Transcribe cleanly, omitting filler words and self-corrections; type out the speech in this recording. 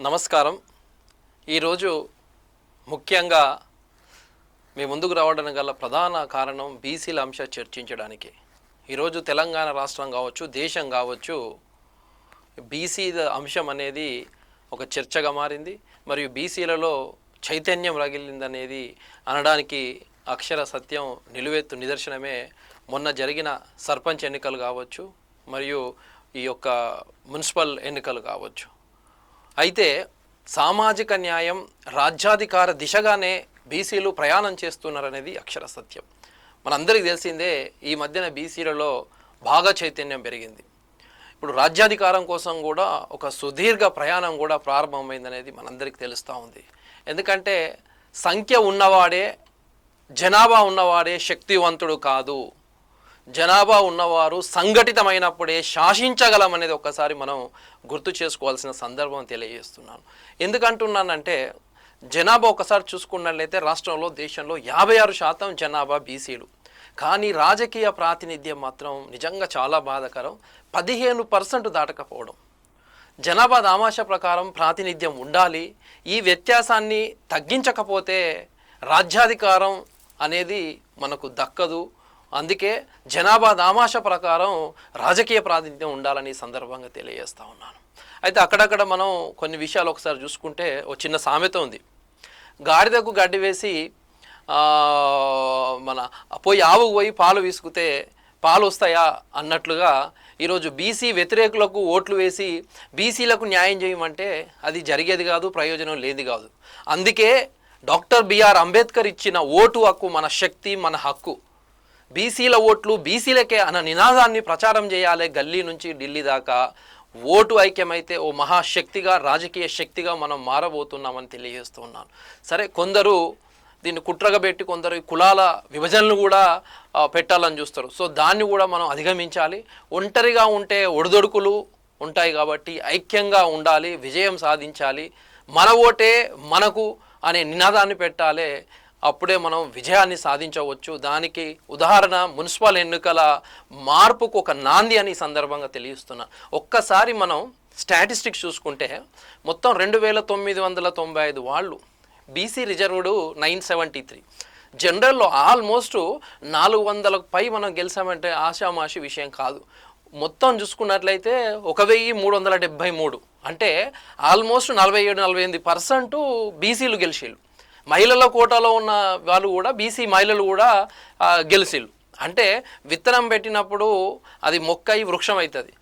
నమస్కారం. ఈరోజు ముఖ్యంగా మీ ముందుకు రావడానికి గల ప్రధాన కారణం బీసీల అంశ చర్చించడానికి. ఈరోజు తెలంగాణ రాష్ట్రం కావచ్చు, దేశం కావచ్చు, బీసీ అంశం అనేది ఒక చర్చగా మారింది. మరియు బీసీలలో చైతన్యం రగిలిందనేది అనడానికి అక్షర సత్యం, నిలువెత్తు నిదర్శనమే మొన్న జరిగిన సర్పంచ్ ఎన్నికలు కావచ్చు, మరియు ఈ యొక్క మున్సిపల్ ఎన్నికలు కావచ్చు. అయితే సామాజిక న్యాయం, రాజ్యాధికార దిశగానే బీసీలు ప్రయాణం చేస్తున్నారనేది అక్షర సత్యం. మనందరికీ తెలిసిందే, ఈ మధ్యన బీసీలలో బాగా చైతన్యం పెరిగింది. ఇప్పుడు రాజ్యాధికారం కోసం కూడా ఒక సుదీర్ఘ ప్రయాణం కూడా ప్రారంభమైందనేది మనందరికీ తెలుస్తూ ఉంది. ఎందుకంటే సంఖ్య ఉన్నవాడే, జనాభా ఉన్నవాడే శక్తివంతుడు కాదు. జనాభా ఉన్నవారు సంఘటితమైనప్పుడే శాసించగలమనేది ఒక్కసారి మనం గుర్తు చేసుకోవాల్సిన సందర్భం తెలియజేస్తున్నాను. ఎందుకంటున్నానంటే, జనాభా ఒకసారి చూసుకున్నట్లయితే రాష్ట్రంలో, దేశంలో 56% జనాభా బీసీలు. కానీ రాజకీయ ప్రాతినిధ్యం మాత్రం నిజంగా చాలా బాధాకరం. 15% దాటకపోవడం. జనాభా దామాషా ప్రకారం ప్రాతినిధ్యం ఉండాలి. ఈ వ్యత్యాసాన్ని తగ్గించకపోతే రాజ్యాధికారం అనేది మనకు దక్కదు. అందుకే జనాభా దామాషా ప్రకారం రాజకీయ ప్రాతినిధ్యం ఉండాలని సందర్భంగా తెలియజేస్తూ ఉన్నాను. అయితే అక్కడక్కడ మనం కొన్ని విషయాలు ఒకసారి చూసుకుంటే, ఒక చిన్న సామెత ఉంది. గాడిదకు గడ్డి వేసి ఆవుకు పోయి పాలు విసుకుతే పాలు వస్తాయా అన్నట్లుగా ఈరోజు బీసీ వ్యతిరేకులకు ఓట్లు వేసి బీసీలకు న్యాయం చేయమంటే అది జరిగేది కాదు, ప్రయోజనం లేది కాదు. అందుకే డాక్టర్ బిఆర్ అంబేద్కర్ ఇచ్చిన ఓటు హక్కు మన శక్తి, మన హక్కు. బీసీల ఓట్లు బీసీలకే అన్న నినాదాన్ని ప్రచారం చేయాలి. గల్లీ నుంచి ఢిల్లీ దాకా ఓటు ఐక్యమైతే ఓ మహాశక్తిగా, రాజకీయ శక్తిగా మనం మారబోతున్నామని తెలియజేస్తూ ఉన్నాను. సరే, కొందరు దీన్ని కుట్రగా పెట్టి కొందరు కులాల విభజనలు కూడా పెట్టాలని చూస్తారు. సో దాన్ని కూడా మనం అధిగమించాలి. ఒంటరిగా ఉంటే ఒడిదొడుకులు ఉంటాయి కాబట్టి ఐక్యంగా ఉండాలి, విజయం సాధించాలి. మన ఓటే మనకు అనే నినాదాన్ని పెట్టాలి. అప్పుడే మనం విజయాన్ని సాధించవచ్చు. దానికి ఉదాహరణ మున్సిపల్ ఎన్నికల మార్పుకు ఒక నాంది అని సందర్భంగా తెలియజేస్తున్నా. ఒక్కసారి మనం స్టాటిస్టిక్స్ చూసుకుంటే మొత్తం 2995 వాళ్ళు, బీసీ రిజర్వ్డ్ 973. జనరల్లో ఆల్మోస్ట్ 400కు పై మనం గెలిచామంటే ఆషామాషి విషయం కాదు. మొత్తం చూసుకున్నట్లయితే 1373, అంటే ఆల్మోస్ట్ 47-48% బీసీలు గెలిచిళ్ళు. మహిళల కోటాలో ఉన్న వాళ్ళు కూడా, బీసీ మహిళలు కూడా గెలిచిళ్ళు. అంటే విత్తనం పెట్టినప్పుడు అది మొక్కై వృక్షం అవుతుంది.